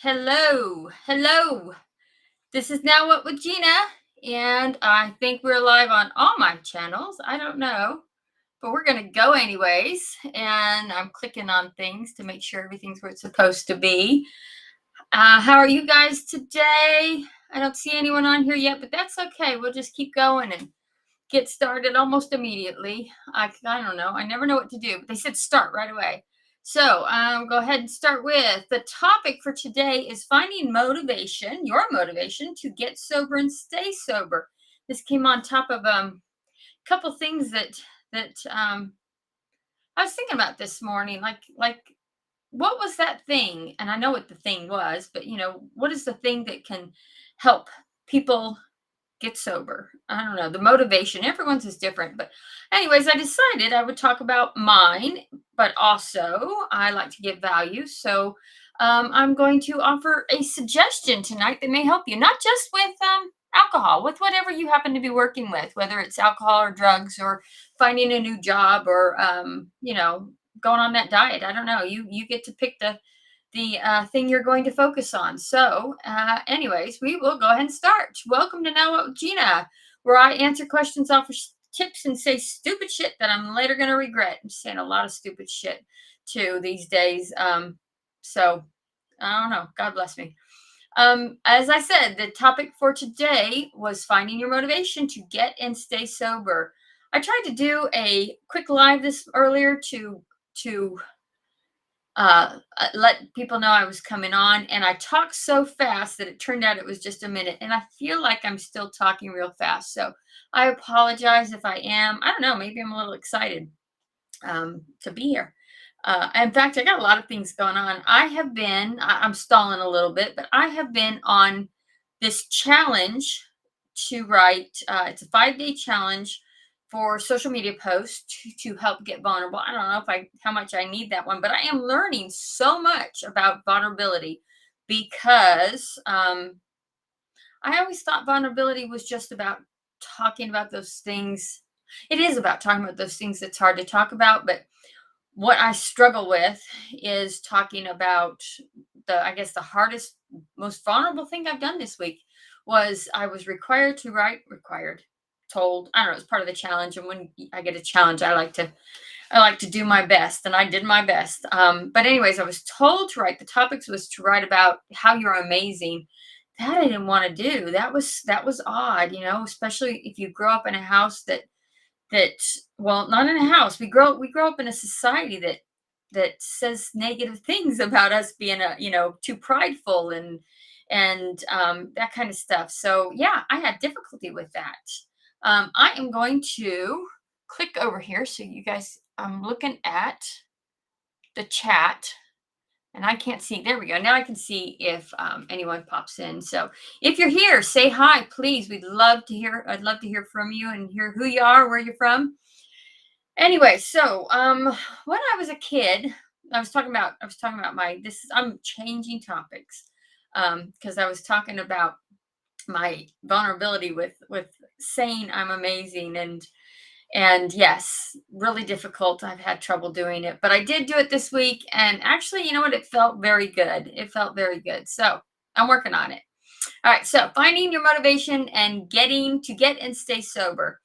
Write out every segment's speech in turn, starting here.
Hello, hello. This is Now What with Gina, and I think we're live on all my channels. I don't know, but we're going to go anyways. And I'm clicking on things to make sure everything's where it's supposed to be. How are you guys today? I don't see anyone on here yet, but that's okay. We'll just keep going and get started almost immediately. I don't know. I never know what to do, but they said start right away. So go ahead and start with the topic for today is finding motivation, your motivation to get sober and stay sober. This came on top of a couple things that I was thinking about this morning. Like what was that thing? And I know what the thing was, but what is the thing that can help people get sober? I don't know. The motivation, everyone's is different. But, anyways, I decided I would talk about mine, but also I like to give value. So, I'm going to offer a suggestion tonight that may help you, not just with alcohol, with whatever you happen to be working with, whether it's alcohol or drugs or finding a new job or, going on that diet. I don't know. You get to pick the thing you're going to focus on. So, anyways, we will go ahead and start. Welcome to Now What with Gina, where I answer questions, offer tips, and say stupid shit that I'm later going to regret. I'm saying a lot of stupid shit too these days. So, I don't know. God bless me. As I said, the topic for today was finding your motivation to get and stay sober. I tried to do a quick live this earlier to let people know I was coming on, and I talked so fast that it turned out it was just a minute, and I feel like I'm still talking real fast. So I apologize if I am. I don't know, maybe I'm a little excited to be here. In fact, I got a lot of things going on. I'm stalling a little bit, but I have been on this challenge to write. It's a 5-day challenge for social media posts to help get vulnerable. I don't know how much I need that one, but I am learning so much about vulnerability because I always thought vulnerability was just about talking about those things. It is about talking about those things that's hard to talk about, but what I struggle with is talking about I guess the hardest, most vulnerable thing I've done this week was I was told, I don't know, it's part of the challenge. And when I get a challenge, I like to do my best, and I did my best. But anyways, I was told to write, the topics was to write about how you're amazing. That I didn't want to do. That was odd, especially if you grow up in a house that well, not in a house, we grow up in a society that says negative things about us being too prideful and that kind of stuff. So yeah, I had difficulty with that. I am going to click over here so you guys, I'm looking at the chat and I can't see. There we go. Now I can see if anyone pops in. So if you're here, say hi, please. I'd love to hear from you and hear who you are, where you're from. Anyway, so when I was a kid, I'm changing topics because I was talking about my vulnerability with saying I'm amazing, and yes, really difficult. I've had trouble doing it, but I did do it this week, and actually, you know what? It felt very good. It felt very good. So I'm working on it. All right. So finding your motivation and get and stay sober.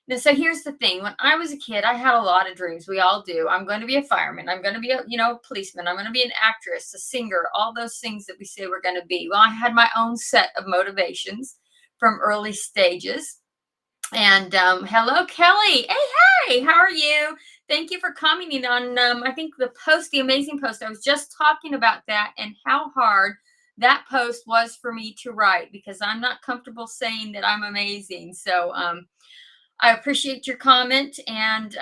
Now, so here's the thing. When I was a kid, I had a lot of dreams. We all do. I'm going to be a fireman. I'm going to be a policeman. I'm going to be an actress, a singer, all those things that we say we're going to be. Well, I had my own set of motivations from early stages. And hello, Kelly. Hey, how are you? Thank you for commenting on, I think the amazing post. I was just talking about that and how hard that post was for me to write because I'm not comfortable saying that I'm amazing. So I appreciate your comment, and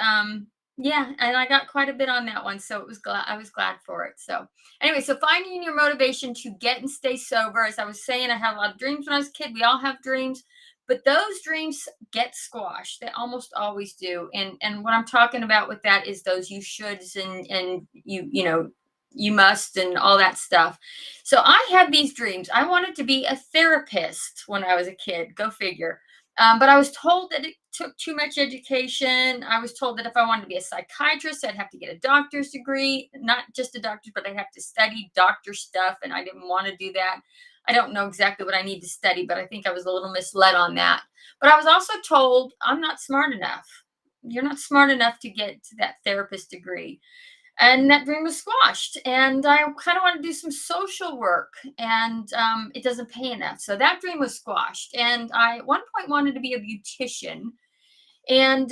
yeah, and I got quite a bit on that one, so I was glad for it. So anyway, so finding your motivation to get and stay sober. As I was saying, I had a lot of dreams when I was a kid. We all have dreams, but those dreams get squashed. They almost always do. And what I'm talking about with that is those you shoulds and you must and all that stuff. So I had these dreams. I wanted to be a therapist when I was a kid. Go figure. But I was told that took too much education. I was told that if I wanted to be a psychiatrist, I'd have to get a doctor's degree, not just a doctor's, but I'd have to study doctor stuff. And I didn't want to do that. I don't know exactly what I need to study, but I think I was a little misled on that. But I was also told I'm not smart enough. You're not smart enough to get to that therapist degree. And that dream was squashed. And I kind of want to do some social work, and it doesn't pay enough. So that dream was squashed. And I at one point wanted to be a beautician. And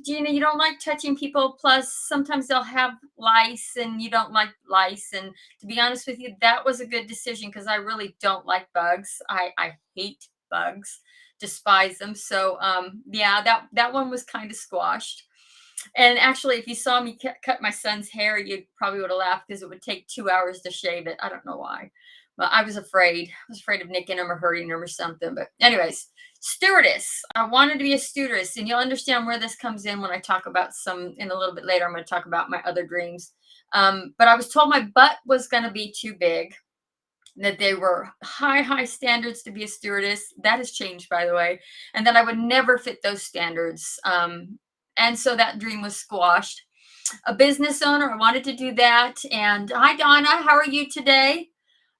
Gina, you don't like touching people. Plus, sometimes they'll have lice, and you don't like lice. And to be honest with you, that was a good decision because I really don't like bugs. I hate bugs, despise them. So yeah, that one was kind of squashed. And actually, if you saw me cut my son's hair, you probably would have laughed because it would take 2 hours to shave it. I don't know why, but I was afraid. I was afraid of nicking him or hurting him or something. But anyways, stewardess. I wanted to be a stewardess, and you'll understand where this comes in when I talk about some in a little bit later. I'm going to talk about my other dreams. But I was told my butt was going to be too big, that they were high standards to be a stewardess. That has changed, by the way, and that I would never fit those standards. And so that dream was squashed. A business owner, I wanted to do that. And hi, Donna, how are you today?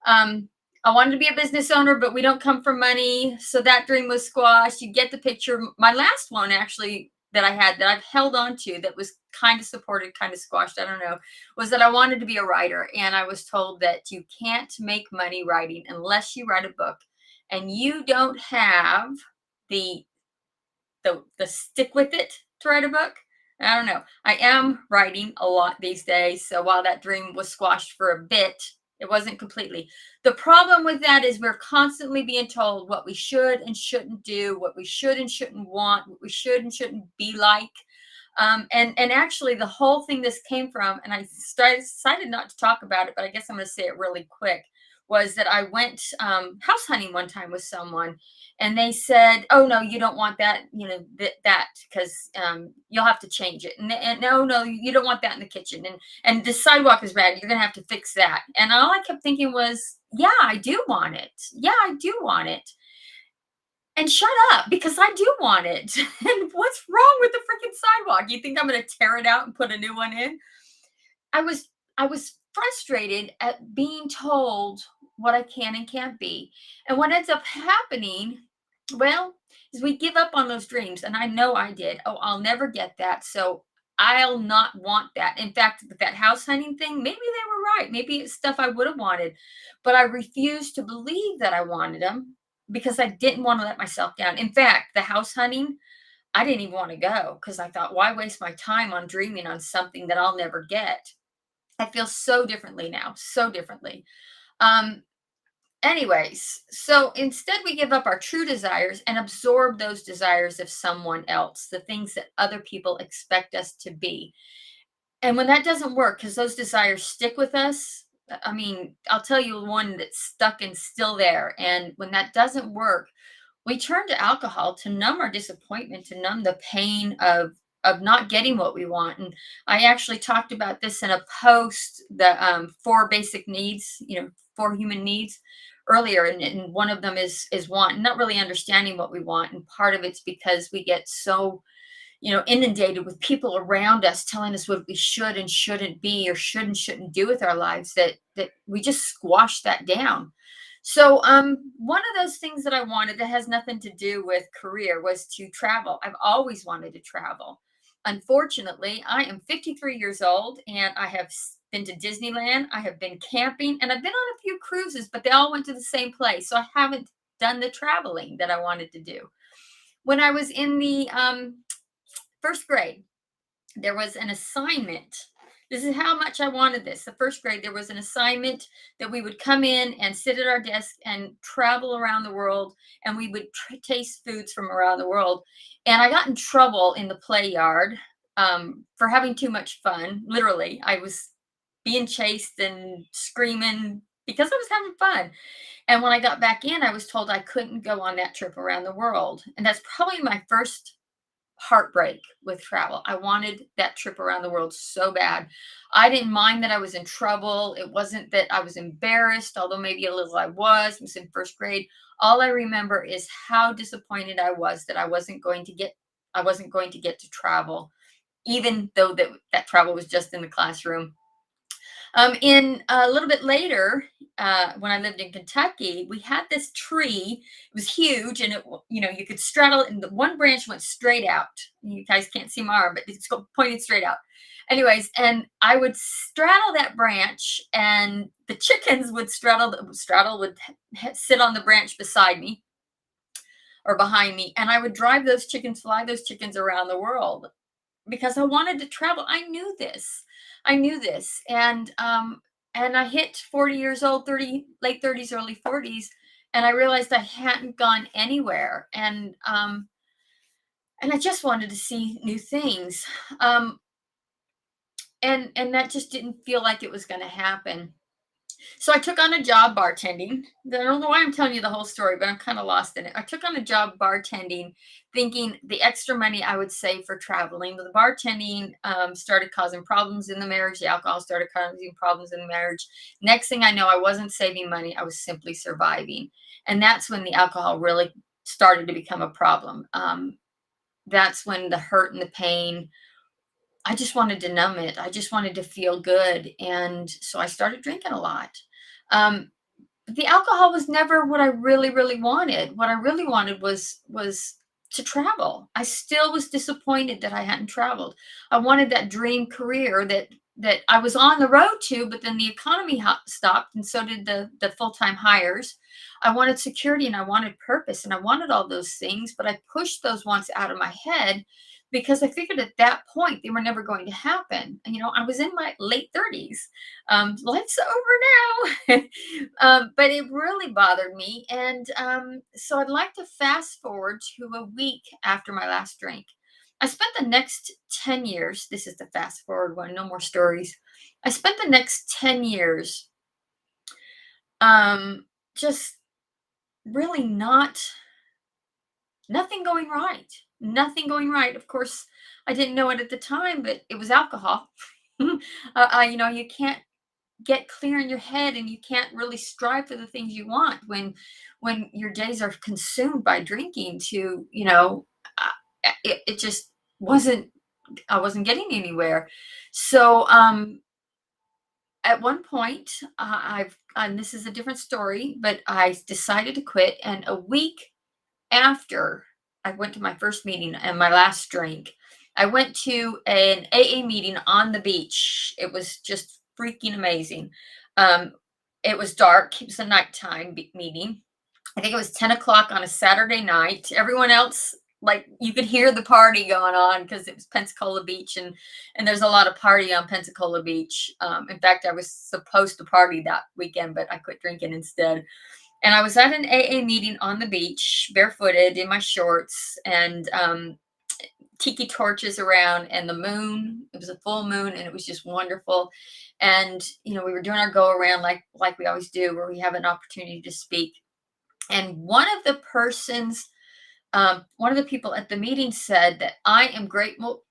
I wanted to be a business owner, but we don't come from money. So that dream was squashed. You get the picture. My last one, actually, that I had that I've held on to that was kind of supported, kind of squashed, I don't know, was that I wanted to be a writer. And I was told that you can't make money writing unless you write a book. And you don't have the the stick with it to write a book. I don't know. I am writing a lot these days. So while that dream was squashed for a bit, it wasn't completely. The problem with that is we're constantly being told what we should and shouldn't do, what we should and shouldn't want, what we should and shouldn't be like. And actually, the whole thing this came from, and I decided not to talk about it, but I guess I'm going to say it really quick, was that I went house hunting one time with someone, and they said, "Oh no, you don't want that, that because you'll have to change it." And no, you don't want that in the kitchen, and the sidewalk is bad. You're going to have to fix that. And all I kept thinking was, "Yeah, I do want it. Yeah, I do want it." And shut up because I do want it. And what's wrong with the freaking sidewalk? You think I'm going to tear it out and put a new one in? I was I was frustrated at being told what I can and can't be. And what ends up happening, well, is we give up on those dreams. And I know I did. Oh, I'll never get that. So I'll not want that. In fact, with that house hunting thing, maybe they were right. Maybe it's stuff I would have wanted, but I refused to believe that I wanted them because I didn't want to let myself down. In fact, the house hunting, I didn't even want to go because I thought, why waste my time on dreaming on something that I'll never get? I feel so differently now, so differently. Um, Anyways, so instead we give up our true desires and absorb those desires of someone else, the things that other people expect us to be. And when that doesn't work, because those desires stick with us, I mean, I'll tell you one that's stuck and still there. And when that doesn't work, we turn to alcohol to numb our disappointment, to numb the pain of not getting what we want. And I actually talked about this in a post, the four basic needs, four human needs earlier, and one of them is want, not really understanding what we want. And part of it's because we get so inundated with people around us telling us what we should and shouldn't be, or should and shouldn't do with our lives, that we just squash that down. So one of those things that I wanted that has nothing to do with career was to travel. I've always wanted to travel. Unfortunately, I am 53 years old, and I have been to Disneyland, I have been camping, and I've been on a few cruises, but they all went to the same place. So I haven't done the traveling that I wanted to do. When I was in the first grade, there was an assignment. This is how much I wanted this. The first grade, there was an assignment that we would come in and sit at our desk and travel around the world, and we would taste foods from around the world. And I got in trouble in the play yard for having too much fun. Literally, I was being chased and screaming because I was having fun. And when I got back in, I was told I couldn't go on that trip around the world. And that's probably my first heartbreak with travel. I wanted that trip around the world so bad. I didn't mind that I was in trouble. It wasn't that I was embarrassed, although maybe a little I was in first grade. All I remember is how disappointed I was that I wasn't going to get I wasn't going to get to travel, even though that travel was just in the classroom. In a little bit later, when I lived in Kentucky, we had this tree. It was huge, and you could straddle it, and the one branch went straight out. You guys can't see my arm, but it's pointed straight out. Anyways, and I would straddle that branch, and the chickens would sit on the branch beside me or behind me, and I would fly those chickens around the world because I wanted to travel. I knew this. I knew this. And I hit 40 years old, 30, late 30s, early 40s, and I realized I hadn't gone anywhere. And I just wanted to see new things. And that just didn't feel like it was going to happen. So I took on a job bartending. I don't know why I'm telling you the whole story, but I'm kind of lost in it. I took on a job bartending, thinking the extra money I would save for traveling. The bartending started causing problems in the marriage. The alcohol started causing problems in the marriage. Next thing I know, I wasn't saving money. I was simply surviving. And that's when the alcohol really started to become a problem. That's when the hurt and the pain, I just wanted to numb it. I just wanted to feel good. And so I started drinking a lot. Um, the alcohol was never what I really, really wanted. What I really wanted was to travel. I still was disappointed that I hadn't traveled. I wanted that dream career that I was on the road to, but then the economy stopped, and so did the full-time hires. I wanted security and I wanted purpose and I wanted all those things, but I pushed those wants out of my head because I figured at that point they were never going to happen. I was in my late 30s. Life's over now. But it really bothered me. And so I'd like to fast forward to a week after my last drink. I spent the next 10 years, this is the fast forward one, no more stories. I spent the next 10 years just really nothing going right. Nothing going right. Of course, I didn't know it at the time, but it was alcohol. You can't get clear in your head and you can't really strive for the things you want when your days are consumed by drinking it just wasn't I wasn't getting anywhere. So at one point, I've and this is a different story, but I decided to quit. And a week after I went to my first meeting and my last drink, I went to an AA meeting on the beach. It was just freaking amazing. Um, it was dark. It was a nighttime meeting. I think it was 10 o'clock on a Saturday night. Everyone else, like, you could hear the party going on because it was Pensacola Beach, and there's a lot of party on Pensacola Beach. In fact, I was supposed to party that weekend, but I quit drinking instead. And I was at an AA meeting on the beach, barefooted in my shorts, and tiki torches around, and the moon. It was a full moon, and it was just wonderful. And we were doing our go around like we always do, where we have an opportunity to speak. And one of the people at the meeting said that I am grateful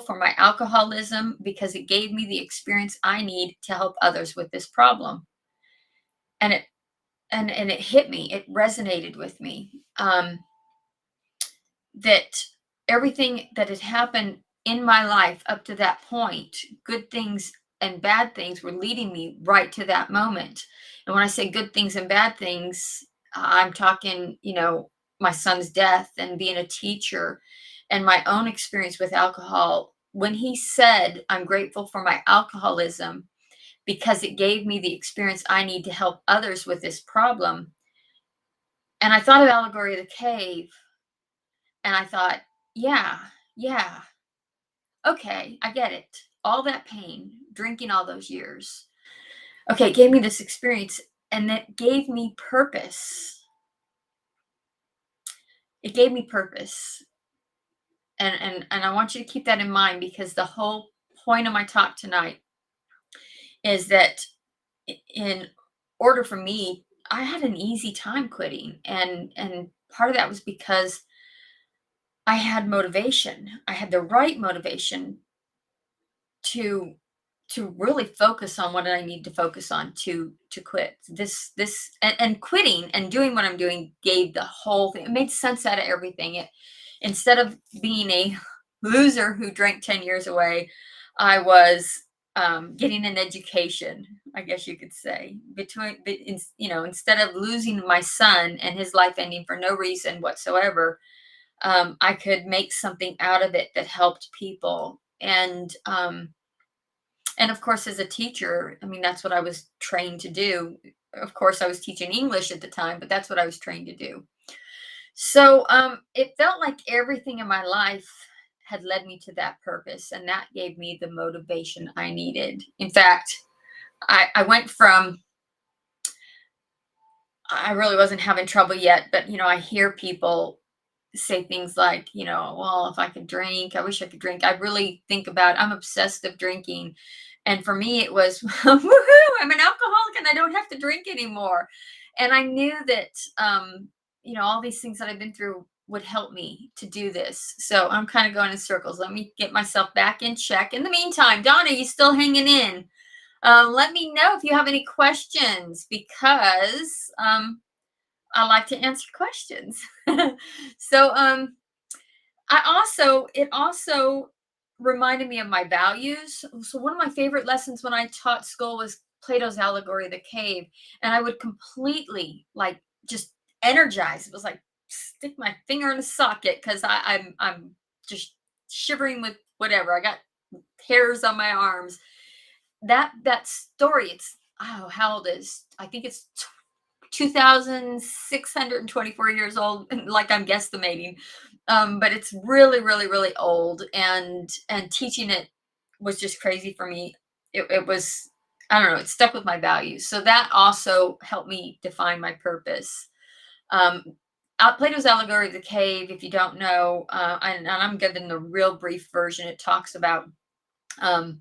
for my alcoholism because it gave me the experience I need to help others with this problem. And it hit me. It resonated with me. That everything that had happened in my life up to that point, good things and bad things, were leading me right to that moment. And when I say good things and bad things, I'm talking, my son's death and being a teacher and my own experience with alcohol. When he said, I'm grateful for my alcoholism because it gave me the experience I need to help others with this problem. And I thought of Allegory of the Cave, and I thought, yeah, okay, I get it. All that pain, drinking all those years. Okay, it gave me this experience, and that gave me purpose. It gave me purpose. And I want you to keep that in mind, because the whole point of my talk tonight is that in order for me, I had an easy time quitting. And part of that was because I had motivation. I had the right motivation to really focus on what I need to focus on to quit this and quitting and doing what I'm doing gave the whole thing. It made sense out of everything. instead of being a loser who drank 10 years away, I was getting an education, I guess you could say, instead of losing my son and his life ending for no reason whatsoever, I could make something out of it that helped people. And of course, as a teacher, I mean, that's what I was trained to do. Of course, I was teaching English at the time, but that's what I was trained to do. So it felt like everything in my life had led me to that purpose, and that gave me the motivation I needed. In fact, I went from, I really wasn't having trouble yet, but I hear people say things like, well, if I could drink, I wish I could drink. I really think about, I'm obsessed with drinking. And for me, it was, woohoo, I'm an alcoholic and I don't have to drink anymore. And I knew that, all these things that I've been through would help me to do this. So I'm kind of going in circles. Let me get myself back in check. In the meantime, Donna, you still hanging in? Let me know if you have any questions, because I like to answer questions. So it also reminded me of my values. So one of my favorite lessons when I taught school was Plato's allegory of the cave, and I would completely, like, just energize. It was like stick my finger in a socket, because I'm just shivering with whatever. I got hairs on my arms. That story, it's, oh, how old is, I think it's 2,624 years old, like I'm guesstimating. But it's really, really, really old, and teaching it was just crazy for me. It was, I don't know, it stuck with my values. So that also helped me define my purpose. Um, Plato's allegory of the cave, if you don't know, and I'm giving the real brief version. It talks about um,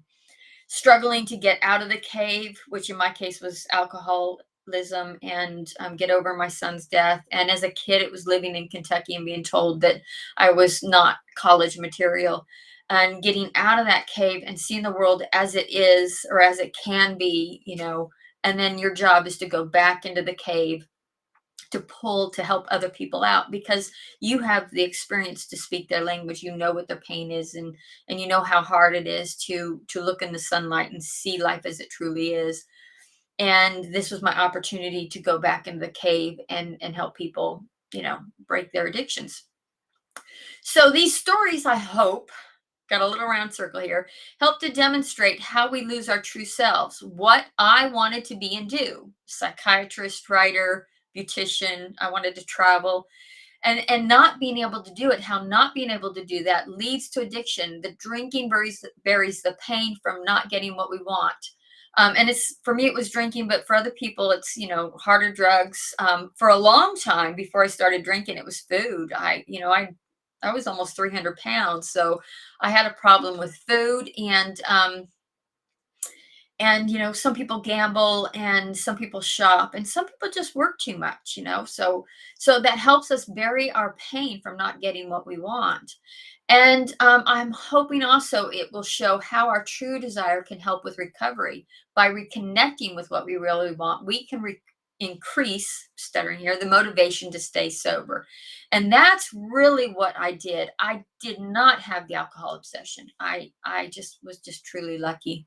struggling to get out of the cave, which in my case was alcoholism, and get over my son's death. And as a kid, it was living in Kentucky and being told that I was not college material, and getting out of that cave and seeing the world as it is, or as it can be, and then your job is to go back into the cave to pull to help other people out, because you have the experience to speak their language. You know what their pain is, and you know how hard it is to look in the sunlight and see life as it truly is. And this was my opportunity to go back into the cave and help people, break their addictions. So these stories, I hope, got a little round circle here, help to demonstrate how we lose our true selves. What I wanted to be and do: psychiatrist, writer, beautician. I wanted to travel, and not being able to do it, how not being able to do that leads to addiction. The drinking buries the pain from not getting what we want. And it's, for me, it was drinking, but for other people, it's, harder drugs. For a long time before I started drinking, it was food. I was almost 300 pounds, so I had a problem with food. And some people gamble, and some people shop, and some people just work too much, so that helps us bury our pain from not getting what we want. And I'm hoping also it will show how our true desire can help with recovery. By reconnecting with what we really want, we can increase, stuttering here, the motivation to stay sober. And that's really what I did. I did not have the alcohol obsession. I just was just truly lucky.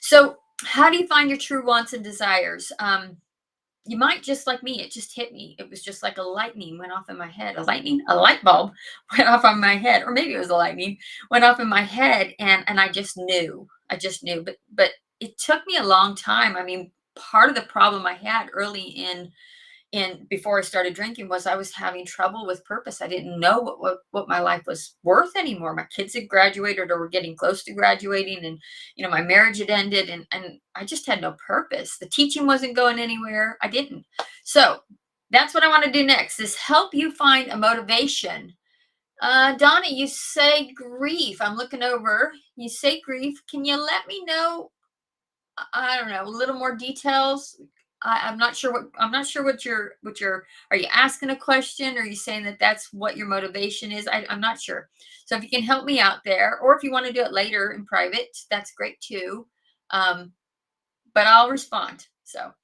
So, how do you find your true wants and desires? You might, just like me, it just hit me. It was just like a lightning went off in my head. A light bulb went off on my head, or maybe it was a lightning went off in my head, and I just knew. I just knew. But it took me a long time. I mean, part of the problem I had early in before I started drinking was I was having trouble with purpose. I didn't know what my life was worth anymore. My kids had graduated or were getting close to graduating, and my marriage had ended, and I just had no purpose. The teaching wasn't going anywhere. I didn't. So that's what I want to do next, is help you find a motivation. Donna, you say grief. I'm looking over. You say grief. Can you let me know, I don't know, a little more details? I'm not sure what you're. Are you asking a question? Or are you saying that that's what your motivation is? I'm not sure. So if you can help me out there, or if you want to do it later in private, that's great too. Um, but I'll respond. So,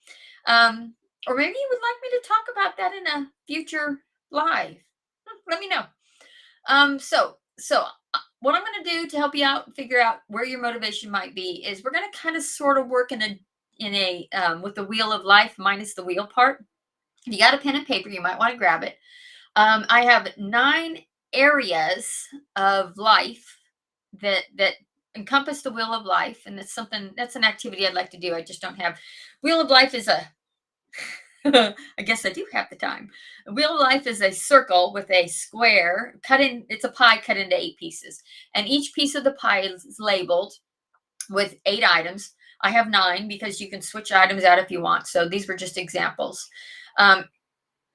or maybe you would like me to talk about that in a future live. Let me know. So what I'm going to do to help you out figure out where your motivation might be is we're going to kind of sort of work in a with the wheel of life minus the wheel part. If you got a pen and paper, you might want to grab it. I have 9 areas of life that encompass the wheel of life, and that's an activity I'd like to do. I just don't have wheel of life is a I guess I do have the time. A wheel of life is a circle with a square cut in. It's a pie cut into 8 pieces, and each piece of the pie is labeled with 8 items. I have 9 because you can switch items out if you want. So these were just examples. Um,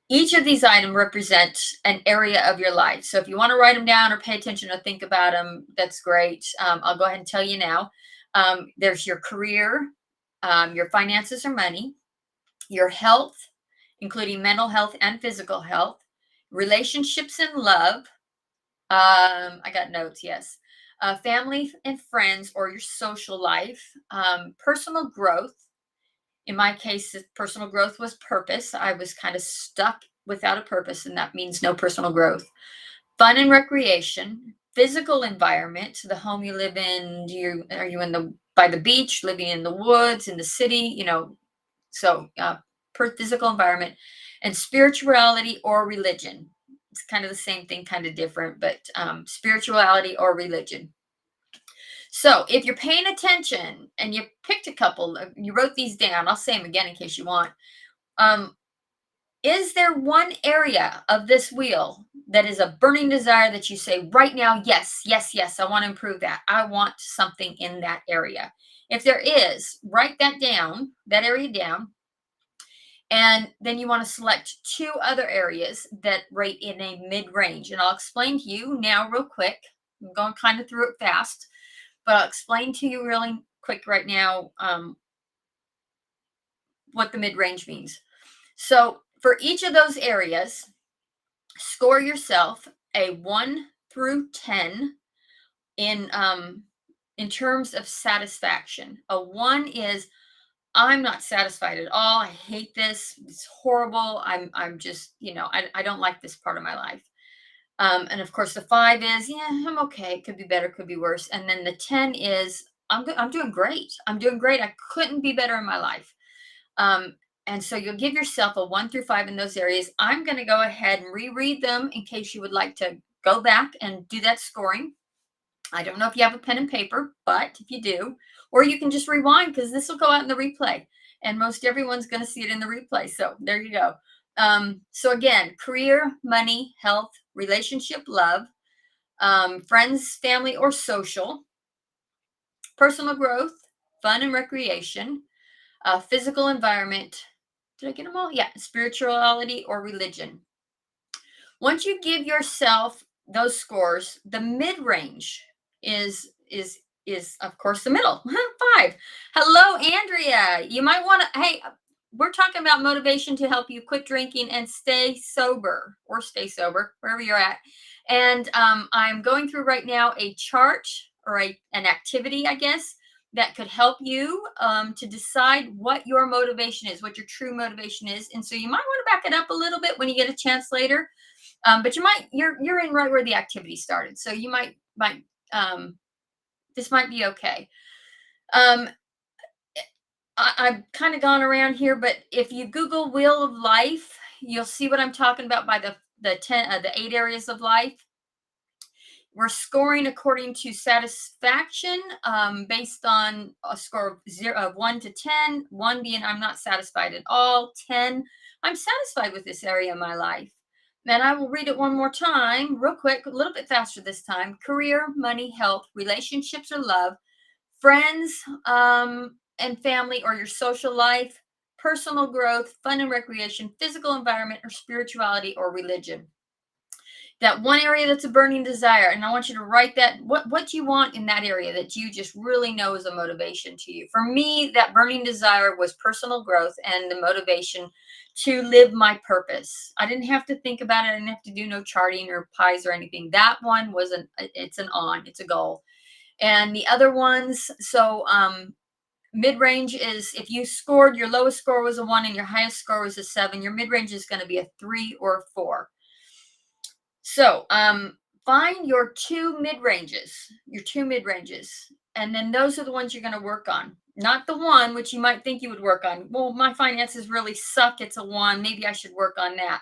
each of these items represent an area of your life. So if you want to write them down or pay attention or think about them, that's great. I'll go ahead and tell you now. There's your career, your finances or money, your health, including mental health and physical health, relationships and love. I got notes, yes. Family and friends or your social life, personal growth. In my case, personal growth was purpose. I was kind of stuck without a purpose, and that means no personal growth. Fun and recreation, physical environment, the home you live in. Are you in the by the beach, living in the woods, in the city? So per physical environment, and spirituality or religion. It's kind of the same thing, kind of different, but spirituality or religion. So if you're paying attention and you picked a couple, you wrote these down. I'll say them again in case you want. Um, is there one area of this wheel that is a burning desire that you say right now, yes, yes, yes, I want to improve that. I want something in that area. If there is, write that down, that area down. And then you want to select 2 other areas that rate in a mid range. And I'll explain to you now, real quick. I'm going kind of through it fast, but I'll explain to you really quick right now what the mid range means. So for each of those areas, score yourself a 1 through 10 in terms of satisfaction. A 1 is I'm not satisfied at all. I hate this. It's horrible. I'm just, I don't like this part of my life. And of course the 5 is, yeah, I'm okay. It could be better, could be worse. And then the 10 is I'm doing great. I'm doing great. I couldn't be better in my life. Um, and so you'll give yourself a 1 through 5 in those areas. I'm going to go ahead and reread them in case you would like to go back and do that scoring. I don't know if you have a pen and paper, but if you do, or you can just rewind because this will go out in the replay and most everyone's going to see it in the replay. So there you go. So again, career, money, health, relationship, love, friends, family, or social, personal growth, fun and recreation, physical environment. Did I get them all? Yeah, spirituality or religion. Once you give yourself those scores, the mid range is of course the middle. 5. Hello, Andrea. You might want to. Hey, we're talking about motivation to help you quit drinking and stay sober, or stay sober wherever you're at. And I'm going through right now a chart or an activity, I guess, that could help you to decide what your motivation is, what your true motivation is. And so you might want to back it up a little bit when you get a chance later. But you're in right where the activity started, so you might this might be okay. Um, I've kind of gone around here, but if you Google "wheel of life," you'll see what I'm talking about by the 8 areas of life. We're scoring according to satisfaction, based on a score of 1 to 10. 1 being I'm not satisfied at all. 10, I'm satisfied with this area of my life. And I will read it one more time, real quick, a little bit faster this time. Career, money, health, relationships or love, friends and family or your social life, personal growth, fun and recreation, physical environment, or spirituality or religion. That one area that's a burning desire, and I want you to write that. What do you want in that area that you just really know is a motivation to you? For me, that burning desire was personal growth and the motivation to live my purpose. I didn't have to think about it. I didn't have to do no charting or pies or anything. That one was it's a goal. And the other ones, so mid-range is if you scored, your lowest score was a 1 and your highest score was a 7, your mid-range is going to be a 3 or a 4. So, Find your two mid ranges, and then those are the ones you're going to work on. Not the one which you might think you would work on. Well, my finances really suck. It's a one. Maybe I should work on that.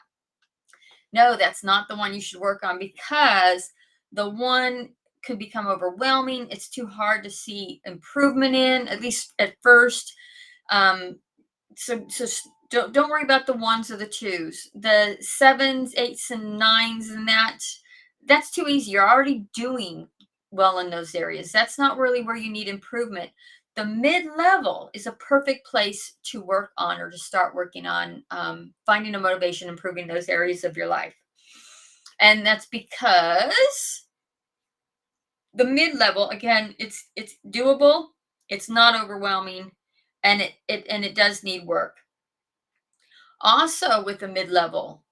No, that's not the one you should work on, because the one could become overwhelming. It's too hard to see improvement in, at least at first. Um, so don't worry about the ones or the twos. The sevens, eights, and nines, and that's too easy. You're already doing well in those areas. That's not really where you need improvement. The mid level is a perfect place to work on, or to start working on, finding a motivation, improving those areas of your life. And that's because the mid level, again, it's doable, it's not overwhelming, and it does need work. Also, with the mid level,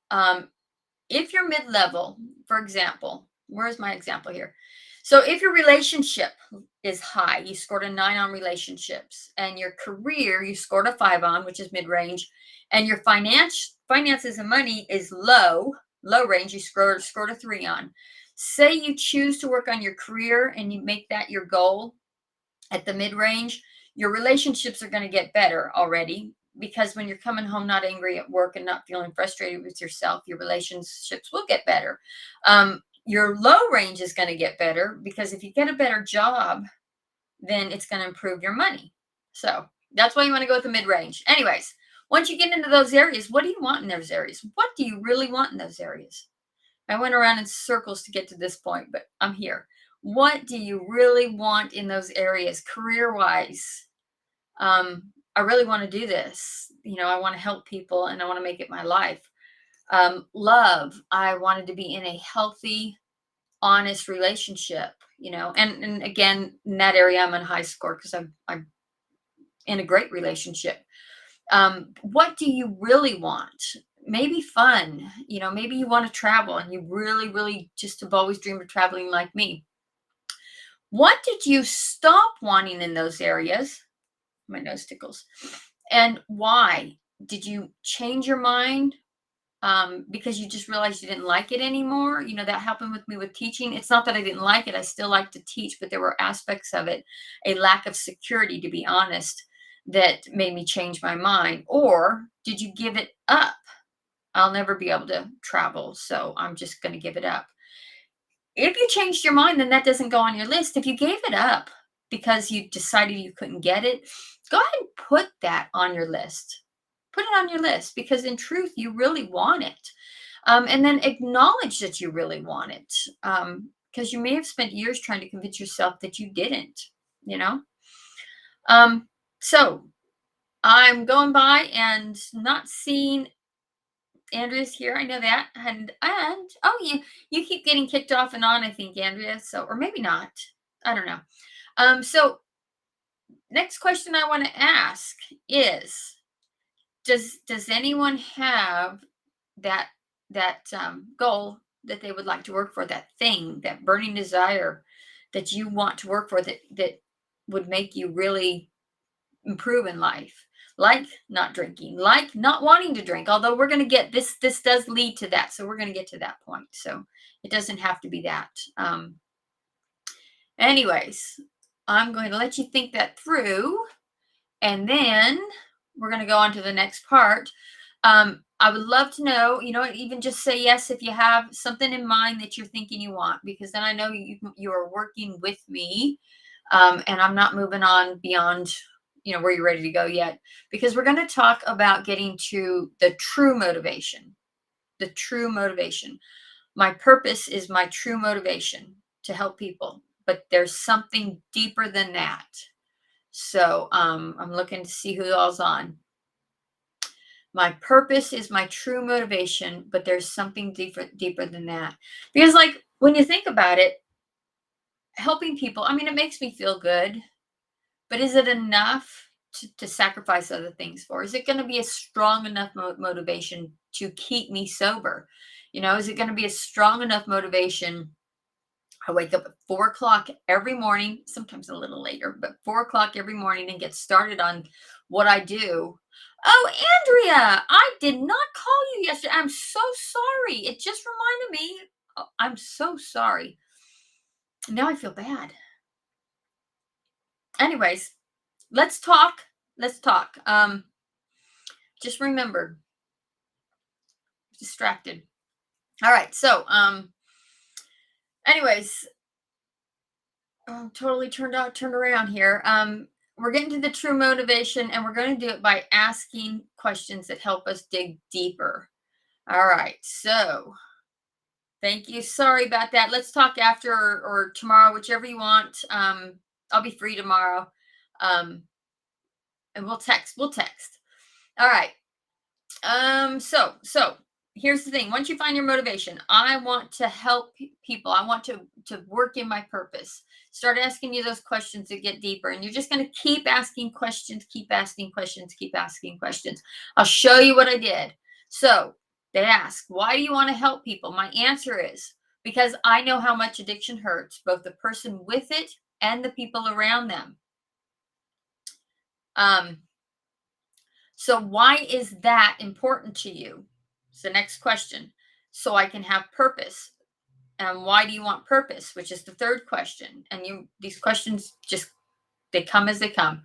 if you're mid level, for example, where's my example here? So, if your relationship is high, you scored a 9 on relationships, and your career, you scored a 5 on, which is mid range, and your finances and money is low range, you scored a 3 on. Say you choose to work on your career and you make that your goal at the mid range, your relationships are going to get better already, because when you're coming home not angry at work and not feeling frustrated with yourself, your relationships will get better. Your low range is going to get better, because if you get a better job, then it's going to improve your money. So that's why you want to go with the mid range. Anyways, once you get into those areas, what do you want in those areas? What do you really want in those areas? I went around in circles to get to this point, but I'm here. What do you really want in those areas, career wise? I really want to do this. I want to help people and I want to make it my life. Love, I wanted to be in a healthy, honest relationship, and again, in that area, I'm on high score because I'm in a great relationship. What do you really want? Maybe fun, maybe you want to travel and you really, really just have always dreamed of traveling like me. What did you stop wanting in those areas? My nose tickles. And why? Did you change your mind? Because you just realized you didn't like it anymore. That happened with me with teaching. It's not that I didn't like it. I still like to teach, but there were aspects of it, a lack of security, to be honest, that made me change my mind. Or did you give it up? I'll never be able to travel, so I'm just going to give it up. If you changed your mind, then that doesn't go on your list. If you gave it up because you decided you couldn't get it, go ahead and put that on your list. Put it on your list, because in truth, you really want it. And then acknowledge that you really want it, because you may have spent years trying to convince yourself that you didn't, you know? So I'm going by and not seeing Andrea's here. I know that. And oh, you keep getting kicked off and on, I think, Andrea. So, or maybe not. I don't know. So next question I want to ask is, does anyone have that goal that they would like to work for, that thing, that burning desire that you want to work for, that would make you really improve in life, like not drinking, like not wanting to drink, although we're going to get this does lead to that, so we're going to get to that point, so it doesn't have to be that. Anyways, I'm going to let you think that through, and then we're going to go on to the next part. I would love to know, even just say yes if you have something in mind that you're thinking you want, because then I know you are working with me, and I'm not moving on beyond, where you're ready to go yet, because we're going to talk about getting to the true motivation. The true motivation. My purpose is my true motivation to help people, but there's something deeper than that. So I'm looking to see who all's on. My purpose is my true motivation, but there's something deeper than that. Because, like, when you think about it, helping people, I mean, it makes me feel good, but is it enough to sacrifice other things for? Is it going to be a strong enough motivation to keep me sober? Is it going to be a strong enough motivation? I wake up at 4 o'clock every morning, sometimes a little later, but 4 o'clock every morning, and get started on what I do. Oh, Andrea, I did not call you yesterday. I'm so sorry. It just reminded me. I'm so sorry. Now I feel bad. Anyways, let's talk. Let's talk. Just remember, distracted. All right. So, anyways, totally turned around here. We're getting to the true motivation, and we're going to do it by asking questions that help us dig deeper. All right. So, thank you. Sorry about that. Let's talk after or tomorrow, whichever you want. I'll be free tomorrow. Um, and we'll text. We'll text. All right. So here's the thing. Once you find your motivation, I want to help people. I want to work in my purpose. Start asking you those questions to get deeper. And you're just going to keep asking questions, keep asking questions, keep asking questions. I'll show you what I did. So they ask, why do you want to help people? My answer is because I know how much addiction hurts, both the person with it and the people around them. Um, So why is that important to you? It's the next question. So I can have purpose. And why do you want purpose? Which is the third question. And these questions just they come as they come.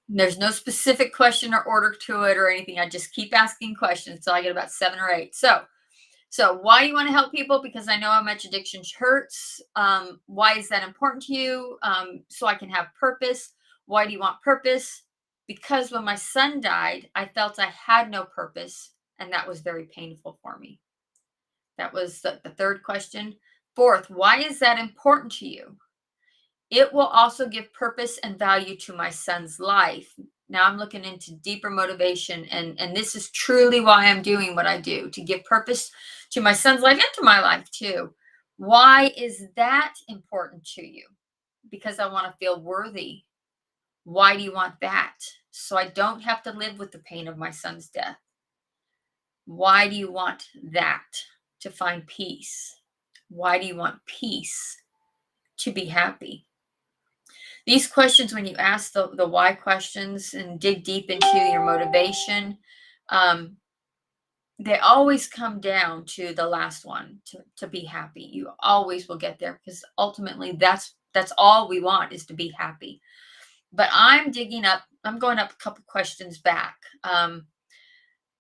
There's no specific question or order to it or anything. I just keep asking questions until I get about 7 or 8. So why do you want to help people? Because I know how much addiction hurts. Why is that important to you? So I can have purpose. Why do you want purpose? Because when my son died, I felt I had no purpose, and that was very painful for me. That was the third question. Fourth, why is that important to you? It will also give purpose and value to my son's life. Now I'm looking into deeper motivation, and this is truly why I'm doing what I do, to give purpose to my son's life and to my life too. Why is that important to you? Because I want to feel worthy. Why do you want that? So I don't have to live with the pain of my son's death. Why do you want that? To find peace. Why do you want peace? To be happy. These questions, when you ask the why questions and dig deep into your motivation, um, they always come down to the last one, to be happy. You always will get there because ultimately that's all we want, is to be happy. But I'm going up a couple questions back.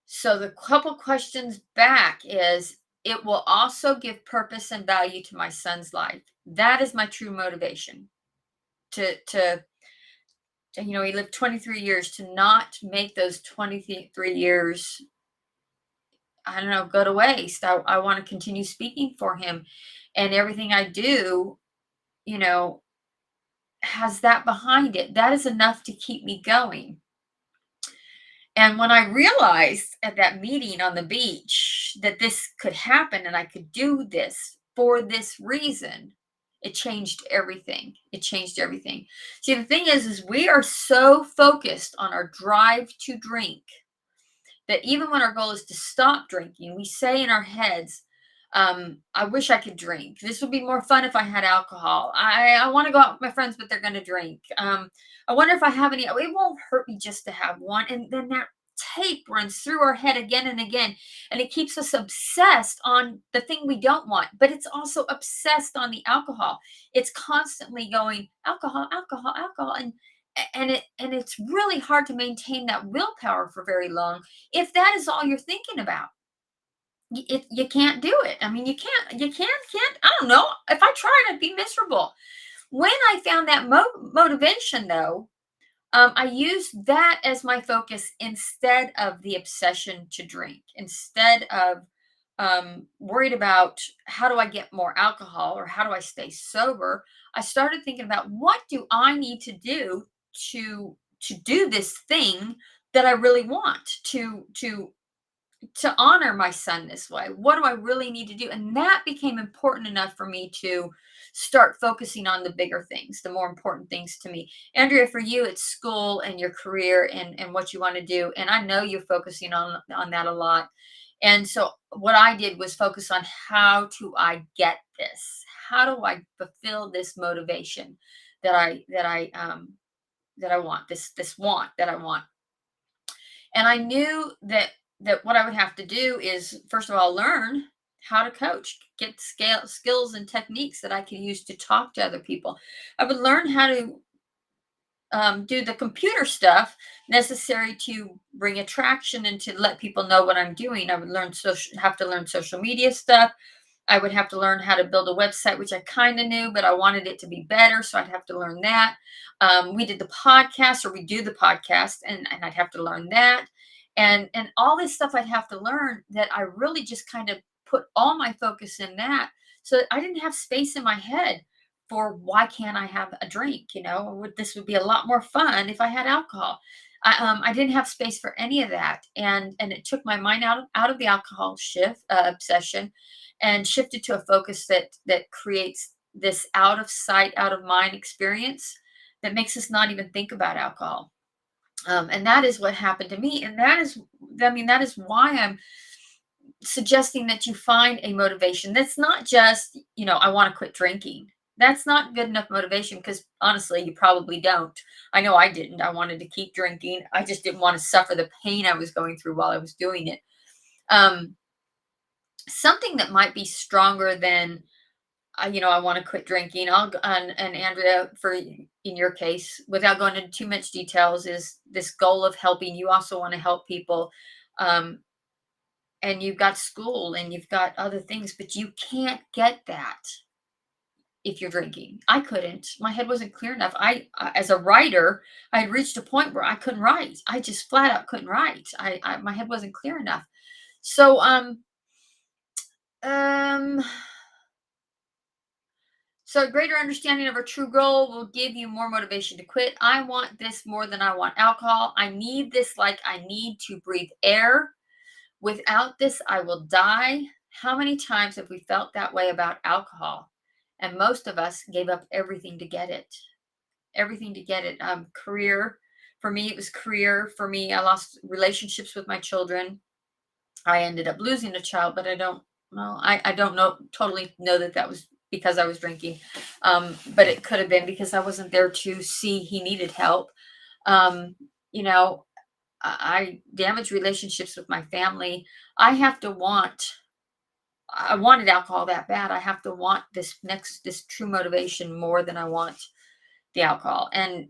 So the couple questions back is, it will also give purpose and value to my son's life. That is my true motivation. To he lived 23 years, to not make those 23 years, I don't know, go to waste. I want to continue speaking for him, and everything I do, you know, has that behind it. That is enough to keep me going. And when I realized at that meeting on the beach that this could happen and I could do this for this reason, it changed everything. It changed everything. See, the thing is we are so focused on our drive to drink that even when our goal is to stop drinking, we say in our heads, I wish I could drink. This would be more fun if I had alcohol. I want to go out with my friends, but they're going to drink. I wonder if I have any. It won't hurt me just to have one. And then that tape runs through our head again and again. And it keeps us obsessed on the thing we don't want, but it's also obsessed on the alcohol. It's constantly going alcohol, alcohol, alcohol. And it's really hard to maintain that willpower for very long if that is all you're thinking about. You can't do it. I mean, you can't. I don't know. If I tried, I'd be miserable. When I found that motivation, though, I used that as my focus instead of the obsession to drink. Instead of worried about how do I get more alcohol or how do I stay sober, I started thinking about, what do I need to do to do this thing that I really want to honor my son this way. What do I really need to do? And that became important enough for me to start focusing on the bigger things, the more important things to me. Andrea, for you, it's school and your career and what you want to do. And I know you're focusing on that a lot. And so what I did was focus on, how do I get this? How do I fulfill this motivation that I want, this want that I want? And I knew that what I would have to do is, first of all, learn how to coach, get skills and techniques that I can use to talk to other people. I would learn how to do the computer stuff necessary to bring attraction and to let people know what I'm doing. I would have to learn social media stuff. I would have to learn how to build a website, which I kind of knew, but I wanted it to be better. So I'd have to learn that. We did the podcast, or we do the podcast, and I'd have to learn that. And all this stuff I'd have to learn, that I really just kind of put all my focus in that. So I didn't have space in my head for, why can't I have a drink? This would be a lot more fun if I had alcohol. I didn't have space for any of that, and it took my mind out of the alcohol obsession, and shifted to a focus that creates this out of sight, out of mind experience that makes us not even think about alcohol. And that is what happened to me. And that is why I'm suggesting that you find a motivation that's not just, I want to quit drinking. That's not good enough motivation, because honestly, you probably don't. I know I didn't. I wanted to keep drinking. I just didn't want to suffer the pain I was going through while I was doing it. Um, Something that might be stronger than, I want to quit drinking. And Andrea, in your case, without going into too much details, is this goal of helping. You also want to help people, um, and you've got school and you've got other things, but you can't get that if you're drinking. I couldn't. My head wasn't clear enough. As a writer, I had reached a point where I couldn't write. I just flat out couldn't write. My head wasn't clear enough. So, um, So a greater understanding of our true goal will give you more motivation to quit. I want this more than I want alcohol. I need this like I need to breathe air. Without this, I will die. How many times have we felt that way about alcohol? And most of us gave up everything to get it. Everything to get it. Career. For me, it was career. For me, I lost relationships with my children. I ended up losing a child, but I don't totally know that was because I was drinking. But it could have been because I wasn't there to see he needed help. Um, you know, I damaged relationships with my family. I have to I wanted alcohol that bad. I have to want this true motivation more than I want the alcohol. And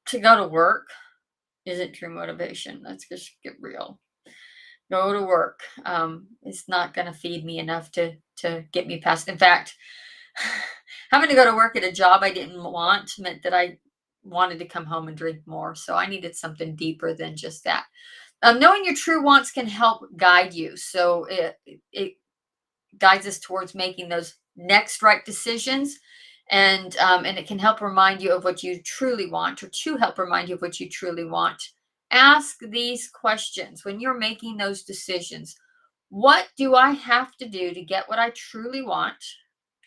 to go to work isn't true motivation. Let's just get real. Go to work. It's not going to feed me enough to get me past. In fact, having to go to work at a job I didn't want meant that I wanted to come home and drink more. So I needed something deeper than just that. Knowing your true wants can help guide you. So it guides us towards making those next right decisions. And it can help remind you of what you truly want, or to help remind you of what you truly want. Ask these questions when you're making those decisions. What do I have to do to get what I truly want?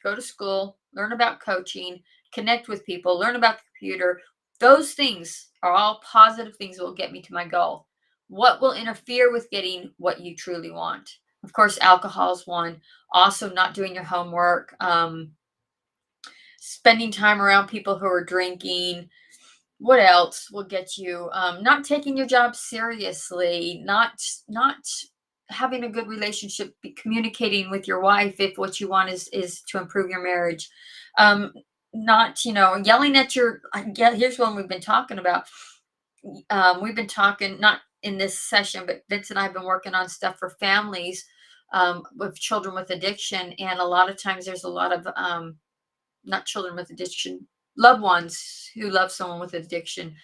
Go to school, learn about coaching, connect with people, learn about the computer. Those things are all positive things that will get me to my goal. What will interfere with getting what you truly want? Of course, alcohol is one. Also, not doing your homework, spending time around people who are drinking. What else will get you? Not taking your job seriously, not having a good relationship, communicating with your wife if what you want is to improve your marriage. Not yelling at your. Here's one we've been talking about. We've been talking, not in this session, but Vince and I have been working on stuff for families with children with addiction, and a lot of times there's a lot of not children with addiction, loved ones who love someone with addiction.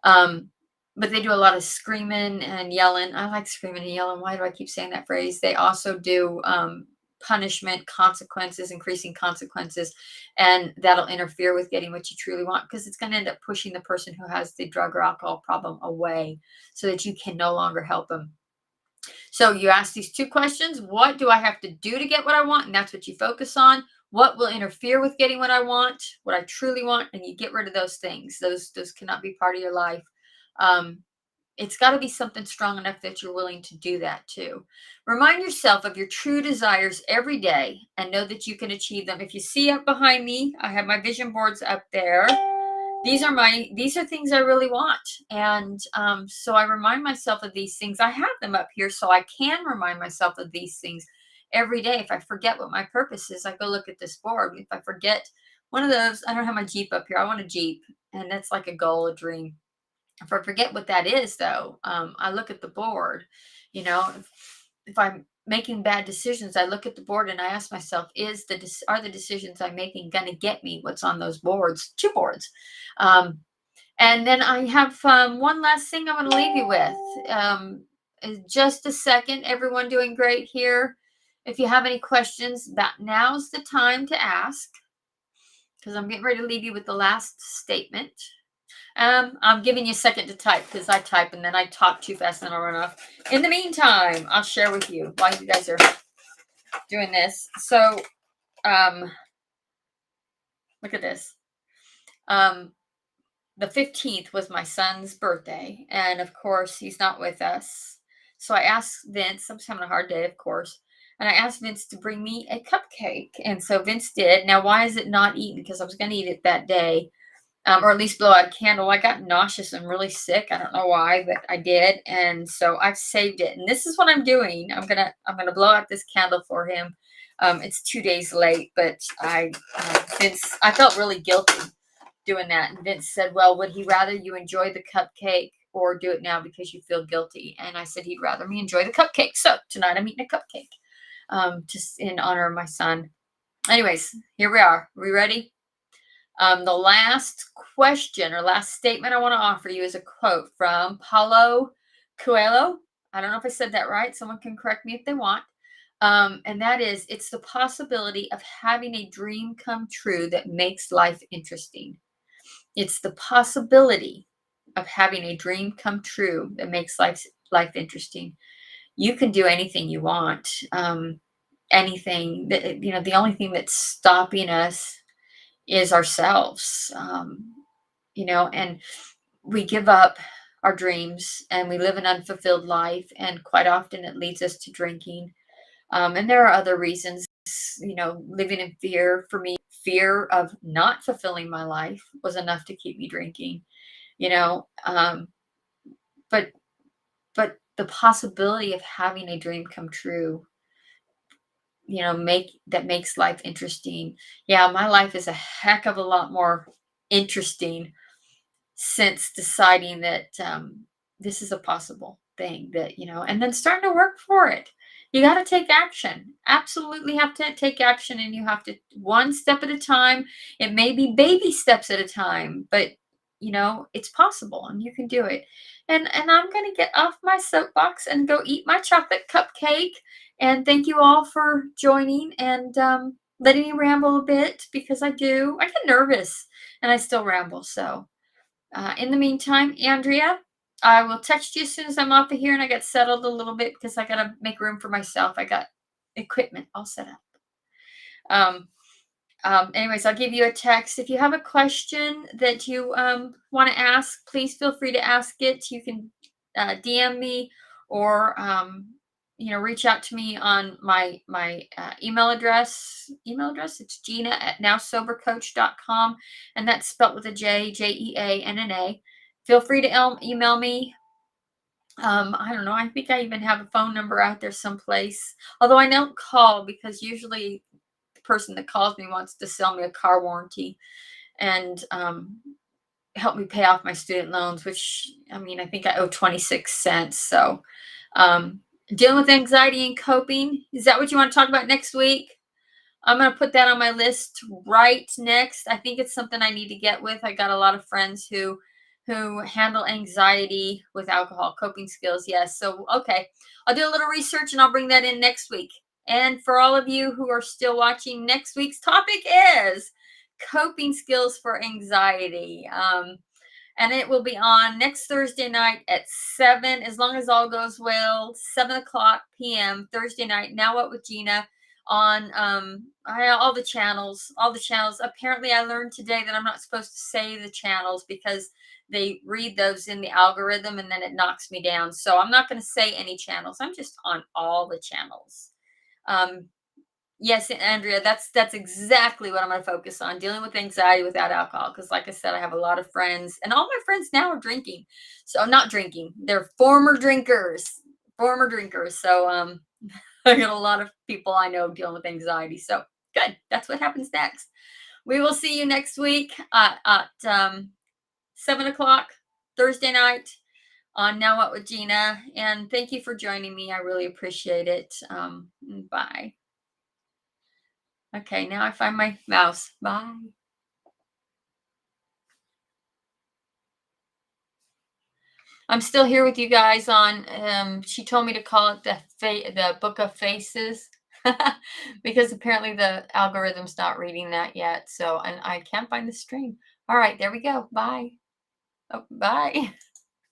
Um, but they do a lot of screaming and yelling. I like screaming and yelling. Why do I keep saying that phrase? They also do punishment, consequences, increasing consequences, and that'll interfere with getting what you truly want, because it's going to end up pushing the person who has the drug or alcohol problem away so that you can no longer help them. So you ask these two questions. What do I have to do to get what I want? And that's what you focus on. What will interfere with getting what I want, what I truly want? And you get rid of those things. Those cannot be part of your life. It's got to be something strong enough that you're willing to do that too. Remind yourself of your true desires every day and know that you can achieve them. If you see up behind me, I have my vision boards up there. These are things I really want. And so I remind myself of these things. I have them up here so I can remind myself of these things every day, if I forget what my purpose is, I go look at this board. If I forget one of those, I don't have my Jeep up here. I want a Jeep, and that's like a goal, a dream. If I forget what that is, though, I look at the board. If I'm making bad decisions, I look at the board and I ask myself, are the decisions I'm making going to get me what's on those boards? Two boards. And then I have one last thing I'm going to leave you with. In just a second, everyone doing great here. If you have any questions, now's the time to ask, because I'm getting ready to leave you with the last statement. I'm giving you a second to type, because I type and then I talk too fast and then I'll run off. In the meantime, I'll share with you while you guys are doing this. So, look at this. The 15th was my son's birthday, and of course he's not with us. So I asked Vince, I'm just having a hard day, of course, and I asked Vince to bring me a cupcake, and so Vince did. Now, why is it not eaten? Because I was going to eat it that day, or at least blow out a candle. I got nauseous and really sick. I don't know why, but I did, and so I've saved it. And this is what I'm doing. I'm gonna blow out this candle for him. It's 2 days late, but Vince, I felt really guilty doing that. And Vince said, well, would he rather you enjoy the cupcake or do it now because you feel guilty? And I said, he'd rather me enjoy the cupcake. So tonight I'm eating a cupcake, just in honor of my son. Anyways, here we are. We ready? The last question or last statement I want to offer you is a quote from Paulo Coelho. I don't know if I said that right. Someone can correct me if they want. And that is, it's the possibility of having a dream come true that makes life interesting. It's the possibility of having a dream come true that makes life interesting. You can do anything you want. Anything that, the only thing that's stopping us is ourselves. And we give up our dreams and we live an unfulfilled life. And quite often it leads us to drinking. And there are other reasons, living in fear. For me, fear of not fulfilling my life was enough to keep me drinking, but the possibility of having a dream come true, makes life interesting. Yeah, my life is a heck of a lot more interesting since deciding that this is a possible thing, that, and then starting to work for it. You got to take action. Absolutely have to take action, and you have to, one step at a time. It may be baby steps at a time, but it's possible and you can do it. And I'm going to get off my soapbox and go eat my chocolate cupcake. And thank you all for joining and letting me ramble a bit, because I get nervous and I still ramble. So in the meantime, Andrea, I will text you as soon as I'm off of here and I get settled a little bit, because I got to make room for myself. I got equipment all set up. Anyways, I'll give you a text. If you have a question that you want to ask, please feel free to ask it. You can DM me or reach out to me on my email address. It's Jeanna at nowsobercoach.com, and that's spelled with a J, Jeanna. Feel free to email me. I don't know. I think I even have a phone number out there someplace, although I don't call, because usually the person that calls me wants to sell me a car warranty and help me pay off my student loans, which, I think I owe 26 cents. So dealing with anxiety and coping, is that what you want to talk about next week? I'm going to put that on my list right next. I think it's something I need to get with. I got a lot of friends who handle anxiety with alcohol, coping skills. Yes. So, okay. I'll do a little research and I'll bring that in next week. And for all of you who are still watching, next week's topic is coping skills for anxiety. And it will be on next Thursday night at 7, as long as all goes well, 7:00 p.m. Thursday night. Now What with Jeanna on all the channels. Apparently, I learned today that I'm not supposed to say the channels because they read those in the algorithm and then it knocks me down. So I'm not going to say any channels. I'm just on all the channels. Yes, Andrea, that's exactly what I'm going to focus on, dealing with anxiety without alcohol. Because like I said, I have a lot of friends, and all my friends now are drinking. So not drinking. They're former drinkers. So I got a lot of people I know dealing with anxiety. So good. That's what happens next. We will see you next week at 7 o'clock Thursday night on Now What with Gina. And thank you for joining me. I really appreciate it. Bye. Okay, now I find my mouse. Bye. I'm still here with you guys on she told me to call it the Book of Faces because apparently the algorithm's not reading that yet. So and I can't find the stream. All right, there we go. Bye. Oh, bye.